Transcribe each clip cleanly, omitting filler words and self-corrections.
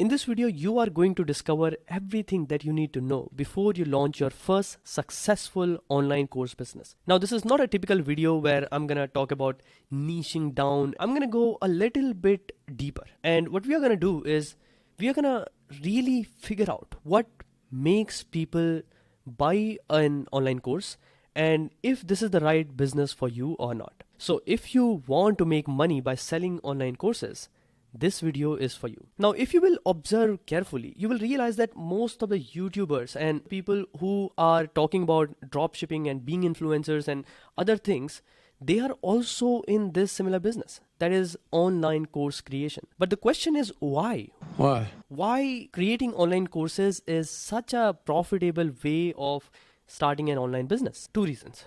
In this video, you are going to discover everything that you need to know before you launch your first successful online course business. Now, this is not a typical video where I'm going to talk about niching down. I'm going to go a little bit deeper. And what we are going to do is we are going to really figure out what makes people buy an online course and if this is the right business for you or not. So if you want to make money by selling online courses, this video is for you. Now, if you will observe carefully, you will realize that most of the YouTubers and people who are talking about dropshipping and being influencers and other things, they are also in this similar business, that is online course creation. But the question is why? Why creating online courses is such a profitable way of starting an online business? Two reasons.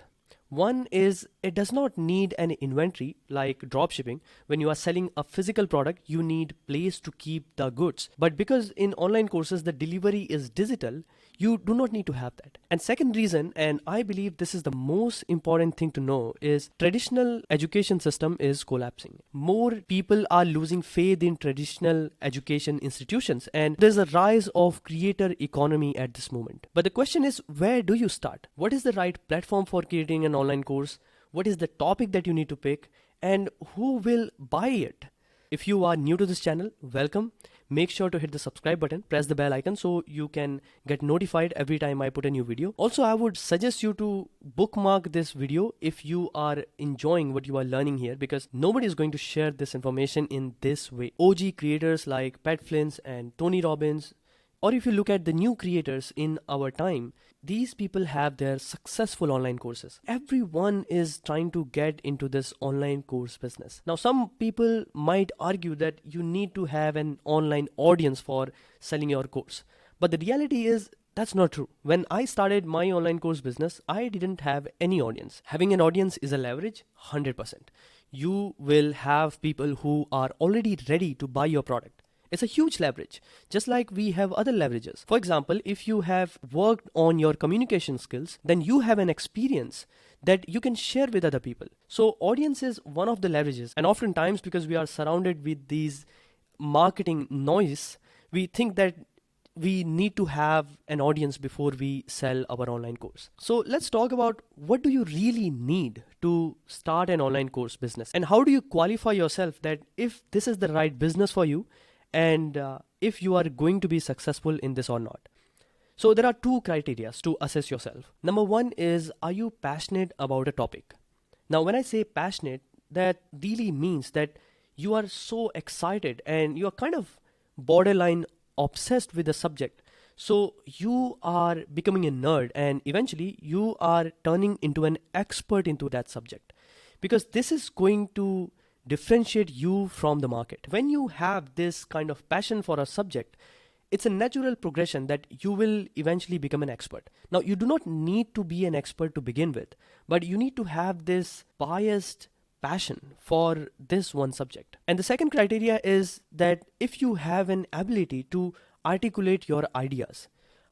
One is it does not need an inventory like dropshipping. When you are selling a physical product, you need place to keep the goods. But because in online courses, the delivery is digital, you do not need to have that. And second reason, and I believe this is the most important thing to know, is traditional education system is collapsing. More people are losing faith in traditional education institutions, and there's a rise of creator economy at this moment. But the question is, where do you start? What is the right platform for creating an online course? What is the topic that you need to pick? And who will buy it? If you are new to this channel, welcome. Make sure to hit the subscribe button, press the bell icon so you can get notified every time I put a new video. Also, I would suggest you to bookmark this video if you are enjoying what you are learning here, because nobody is going to share this information in this way. OG creators like Pat Flynn and Tony Robbins, or if you look at the new creators in our time, these people have their successful online courses. Everyone is trying to get into this online course business. Now, some people might argue that you need to have an online audience for selling your course. But the reality is that's not true. When I started my online course business, I didn't have any audience. Having an audience is a leverage, 100%. You will have people who are already ready to buy your product. It's a huge leverage, just like we have other leverages. For example, if you have worked on your communication skills, then you have an experience that you can share with other people. So audience is one of the leverages. And oftentimes, because we are surrounded with these marketing noise, we think that we need to have an audience before we sell our online course. So let's talk about what do you really need to start an online course business, and how do you qualify yourself that if this is the right business for you, and if you are going to be successful in this or not. So there are two criteria to assess yourself. Number one is, are you passionate about a topic? Now, when I say passionate, that really means that you are so excited and you are kind of borderline obsessed with the subject. So you are becoming a nerd and eventually you are turning into an expert into that subject, because this is going to differentiate you from the market. When you have this kind of passion for a subject, it's a natural progression that you will eventually become an expert. Now, you do not need to be an expert to begin with, but you need to have this biased passion for this one subject. And the second criteria is that if you have an ability to articulate your ideas,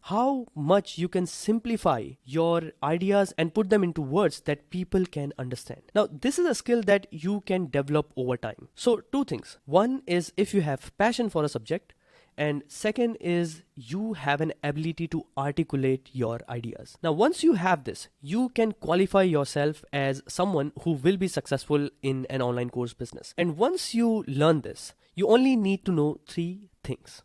how much you can simplify your ideas and put them into words that people can understand. Now, this is a skill that you can develop over time. So two things. One is if you have passion for a subject, and second is you have an ability to articulate your ideas. Now, once you have this, you can qualify yourself as someone who will be successful in an online course business. And once you learn this, you only need to know three things.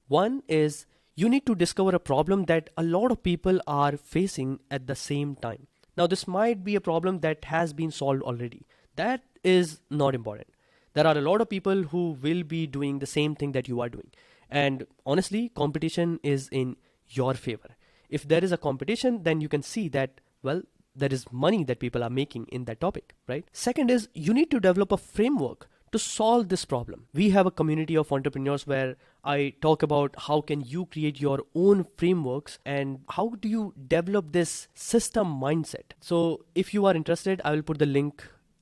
One is you need to discover a problem that a lot of people are facing at the same time. Now, this might be a problem that has been solved already. That is not important. There are a lot of people who will be doing the same thing that you are doing. And honestly, competition is in your favor. If there is a competition, then you can see that, well, there is money that people are making in that topic, right? Second is you need to develop a framework to solve this problem. We have a community of entrepreneurs where I talk about how can you create your own frameworks and how do you develop this system mindset. So if you are interested, I will put the link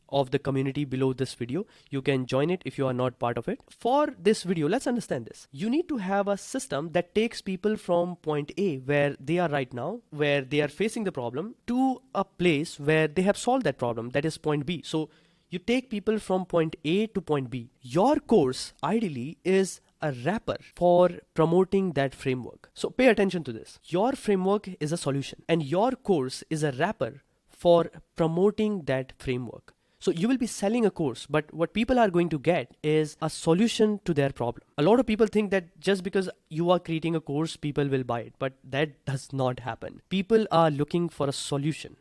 of the community below this video. You can join it if you are not part of it. For this video, let's understand this. You need to have a system that takes people from point A, where they are right now, where they are facing the problem, to a place where they have solved that problem, that is point B. So you take people from point A to point B. Your course ideally is a wrapper for promoting that framework. So pay attention to this. Your framework is a solution and your course is a wrapper for promoting that framework. So you will be selling a course, but what people are going to get is a solution to their problem. A lot of people think that just because you are creating a course, people will buy it, but that does not happen. People are looking for a solution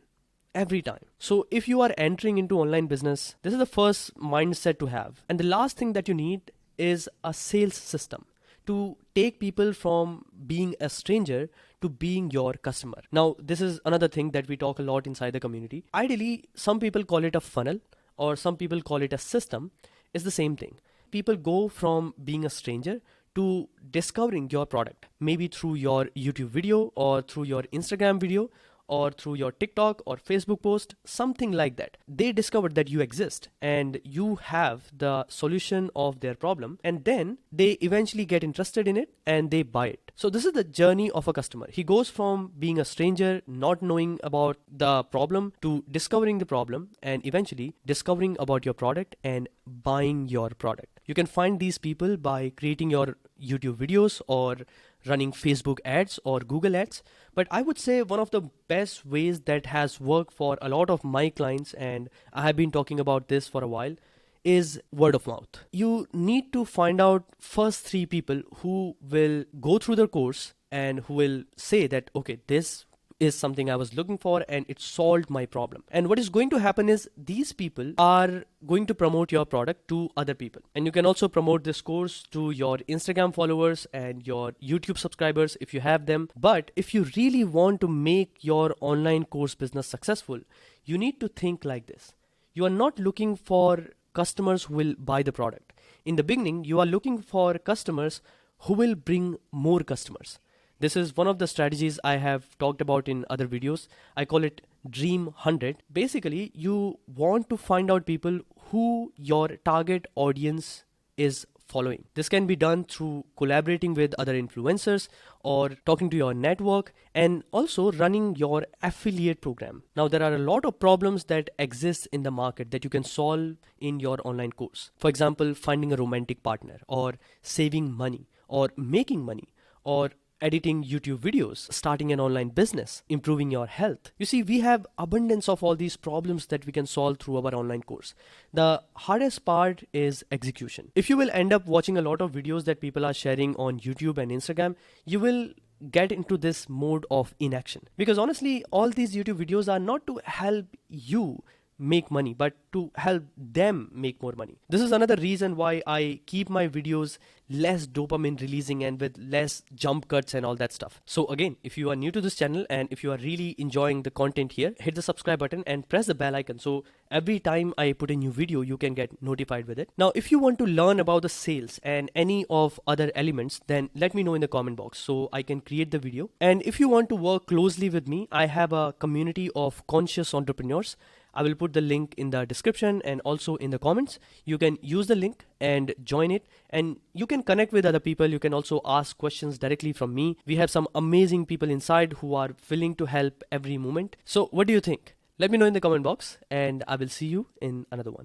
every time. So if you are entering into online business, this is the first mindset to have. And the last thing that you need is a sales system to take people from being a stranger to being your customer. Now, this is another thing that we talk a lot inside the community. Ideally, some people call it a funnel or some people call it a system. It's the same thing. People go from being a stranger to discovering your product, maybe through your YouTube video or through your Instagram video or through your TikTok or Facebook post, something like that. They discovered that you exist and you have the solution of their problem, and then they eventually get interested in it and they buy it. So this is the journey of a customer. He goes from being a stranger, not knowing about the problem, to discovering the problem and eventually discovering about your product and buying your product. You can find these people by creating your YouTube videos or running Facebook ads or Google ads. But I would say one of the best ways that has worked for a lot of my clients, and I have been talking about this for a while, is word of mouth. You need to find out first 3 people who will go through the course and who will say that, okay, this is something I was looking for and it solved my problem. And what is going to happen is these people are going to promote your product to other people. And you can also promote this course to your Instagram followers and your YouTube subscribers if you have them. But if you really want to make your online course business successful, you need to think like this. You are not looking for customers who will buy the product. In the beginning, you are looking for customers who will bring more customers. This is one of the strategies I have talked about in other videos. I call it Dream 100. Basically, you want to find out people who your target audience is following. This can be done through collaborating with other influencers or talking to your network and also running your affiliate program. Now, there are a lot of problems that exist in the market that you can solve in your online course. For example, finding a romantic partner or saving money or making money or editing YouTube videos, starting an online business, improving your health. You see, we have abundance of all these problems that we can solve through our online course. The hardest part is execution. If you will end up watching a lot of videos that people are sharing on YouTube and Instagram, you will get into this mode of inaction. Because honestly, all these YouTube videos are not to help you make money, but to help them make more money. This is another reason why I keep my videos less dopamine releasing and with less jump cuts and all that stuff. So again, if you are new to this channel and if you are really enjoying the content here, hit the subscribe button and press the bell icon. So every time I put a new video, you can get notified with it. Now, if you want to learn about the sales and any of other elements, then let me know in the comment box so I can create the video. And if you want to work closely with me, I have a community of conscious entrepreneurs. I will put the link in the description and also in the comments. You can use the link and join it, and you can connect with other people. You can also ask questions directly from me. We have some amazing people inside who are willing to help every moment. So what do you think? Let me know in the comment box, and I will see you in another one.